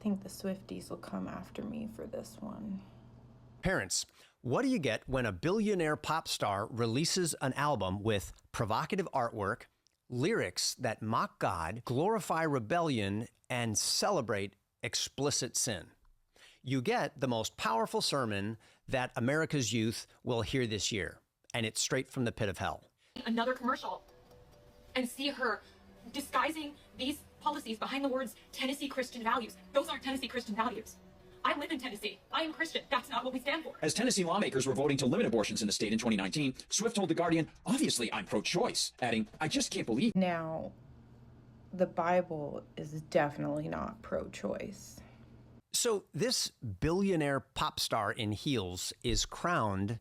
think the Swifties will come after me for this one. Parents, what do you get when a billionaire pop star releases an album with provocative artwork, lyrics that mock God, glorify rebellion, and celebrate explicit sin? You get the most powerful sermon that America's youth will hear this year, and it's straight from the pit of hell. Another commercial and see her disguising these policies behind the words Tennessee Christian values. Those aren't Tennessee Christian values. I live in Tennessee. I am Christian. That's not what we stand for. As Tennessee lawmakers were voting to limit abortions in the state in 2019, Swift told The Guardian, obviously I'm pro-choice, adding, I just can't believe. Now, the Bible is definitely not pro-choice. So this billionaire pop star in heels is crowned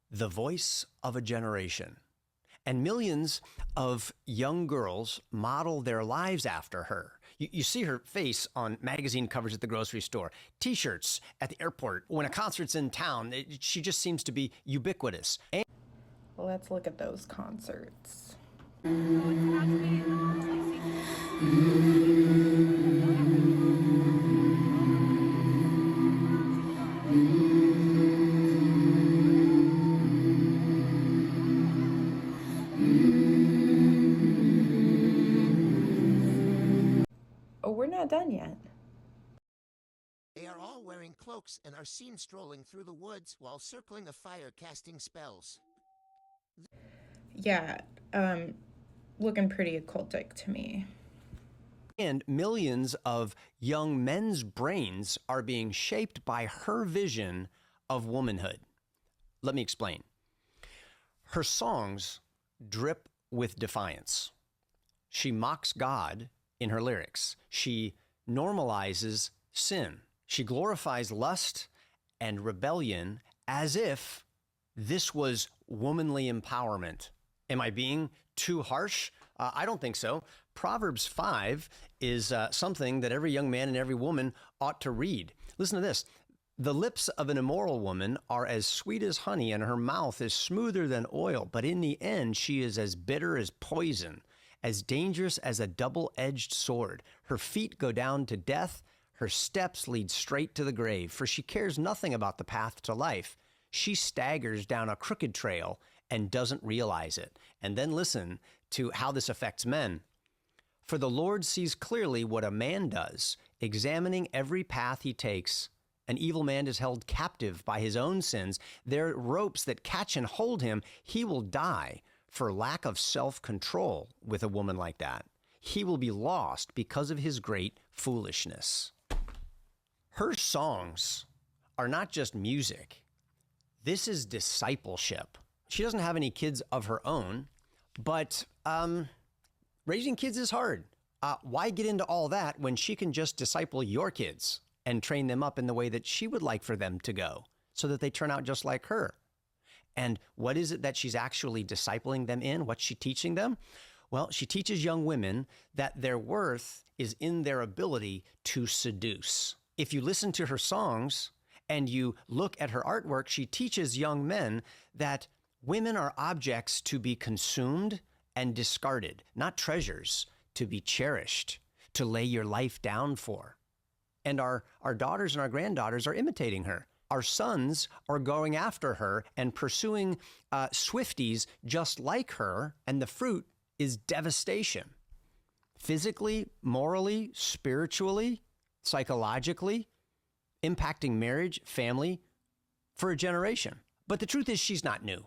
the voice of a generation. And millions of young girls model their lives after her. You see her face on magazine covers at the grocery store, T-shirts at the airport. When a concert's in town, she just seems to be ubiquitous. And Let's look at those concerts. Oh, we're not done yet. They are all wearing cloaks and are seen strolling through the woods while circling a fire casting spells. Yeah, looking pretty occultic to me. And millions of young men's brains are being shaped by her vision of womanhood. Let me explain. Her songs drip with defiance. She mocks God in her lyrics. She normalizes sin. She glorifies lust and rebellion as if this was womanly empowerment. Am I being too harsh? I don't think so. Proverbs 5 is something that every young man and every woman ought to read. Listen to this. The lips of an immoral woman are as sweet as honey, and her mouth is smoother than oil. But in the end, she is as bitter as poison, as dangerous as a double-edged sword. Her feet go down to death. Her steps lead straight to the grave, for she cares nothing about the path to life. She staggers down a crooked trail and doesn't realize it. And then listen to how this affects men. For the Lord sees clearly what a man does, examining every path he takes. An evil man is held captive by his own sins. There are ropes that catch and hold him. He will die for lack of self-control with a woman like that. He will be lost because of his great foolishness. Her songs are not just music. This is discipleship. She doesn't have any kids of her own, but raising kids is hard. Why get into all that when she can just disciple your kids and train them up in the way that she would like for them to go so that they turn out just like her? And what is it that she's actually discipling them in? What's she teaching them? Well, she teaches young women that their worth is in their ability to seduce. If you listen to her songs and you look at her artwork, she teaches young men that women are objects to be consumed and discarded, not treasures to be cherished, to lay your life down for. And our daughters and our granddaughters are imitating her. Our sons are going after her and pursuing Swifties just like her, and the fruit is devastation. Physically, morally, spiritually, psychologically, impacting marriage, family, for a generation. But the truth is, she's not new.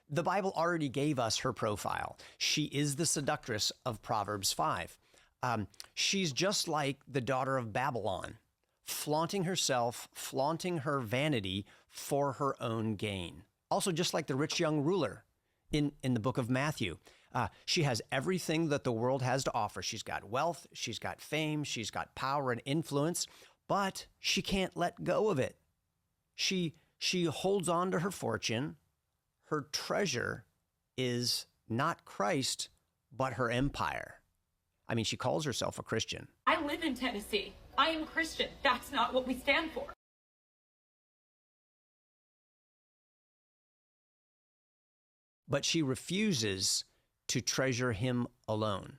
The Bible already gave us her profile. She is the seductress of Proverbs 5. She's just like the daughter of Babylon, flaunting herself, flaunting her vanity for her own gain. Also, just like the rich young ruler in the book of Matthew. She has everything that the world has to offer. She's got wealth, she's got fame, she's got power and influence, but she can't let go of it. She holds on to her fortune. Her treasure is not Christ, but her empire. I mean, she calls herself a Christian. I live in Tennessee. I am Christian. That's not what we stand for. But she refuses to treasure him alone,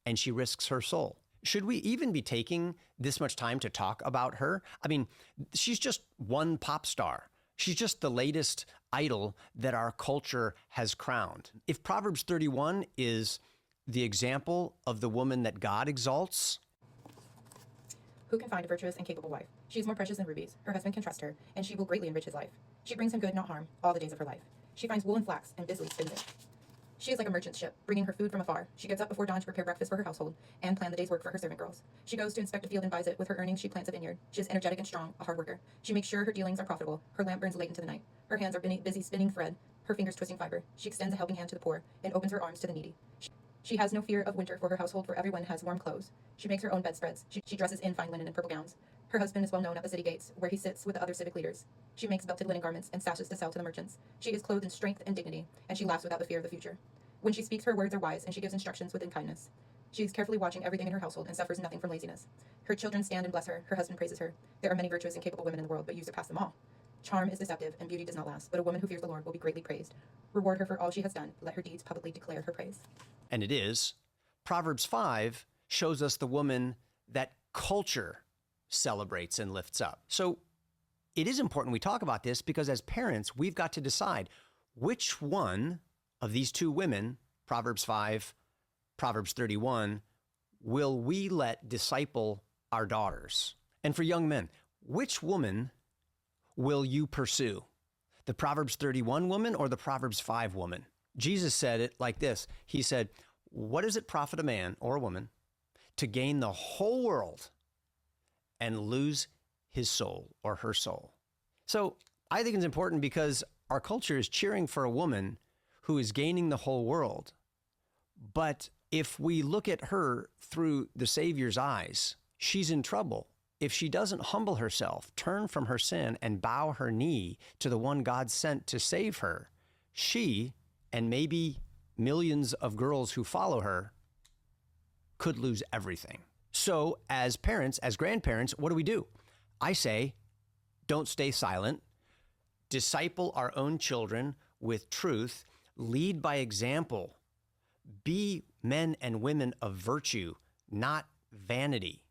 and she risks her soul. Should we even be taking this much time to talk about her? I mean, she's just one pop star. She's just the latest idol that our culture has crowned. If Proverbs 31 is the example of the woman that God exalts, who can find a virtuous and capable wife? She is more precious than rubies. Her husband can trust her, and she will greatly enrich his life. She brings him good, not harm, all the days of her life. She finds wool and flax, and busily spins it. She is like a merchant ship, bringing her food from afar. She gets up before dawn to prepare breakfast for her household and plan the day's work for her servant girls. She goes to inspect a field and buys it. With her earnings, she plants a vineyard. She is energetic and strong, a hard worker. She makes sure her dealings are profitable. Her lamp burns late into the night. Her hands are busy spinning thread, her fingers twisting fiber. She extends a helping hand to the poor and opens her arms to the needy. She has no fear of winter for her household, for everyone has warm clothes. She makes her own bedspreads. She dresses in fine linen and purple gowns. Her husband is well known at the city gates, where he sits with the other civic leaders. She makes belted linen garments and sashes to sell to the merchants. She is clothed in strength and dignity, and she laughs without the fear of the future. When she speaks, her words are wise, and she gives instructions within kindness. She is carefully watching everything in her household and suffers nothing from laziness. Her children stand and bless her. Her husband praises her. There are many virtuous and capable women in the world, but you surpass them all. Charm is deceptive, and beauty does not last, but a woman who fears the Lord will be greatly praised. Reward her for all she has done. Let her deeds publicly declare her praise. and it is, Proverbs 5 shows us the woman that culture celebrates and lifts up. So it is important we talk about this because as parents, we've got to decide which one of these two women, Proverbs 5, Proverbs 31, will we let disciple our daughters? And for young men, which woman will you pursue? The Proverbs 31 woman or the Proverbs 5 woman? Jesus said it like this. He said, what does it profit a man or a woman to gain the whole world and lose his soul or her soul? So I think it's important because our culture is cheering for a woman who is gaining the whole world. But if we look at her through the Savior's eyes, she's in trouble. If she doesn't humble herself, turn from her sin, and bow her knee to the one God sent to save her, she, and maybe millions of girls who follow her, could lose everything. So as parents, as grandparents, what do? I say, don't stay silent. Disciple our own children with truth. Lead by example. Be men and women of virtue, not vanity.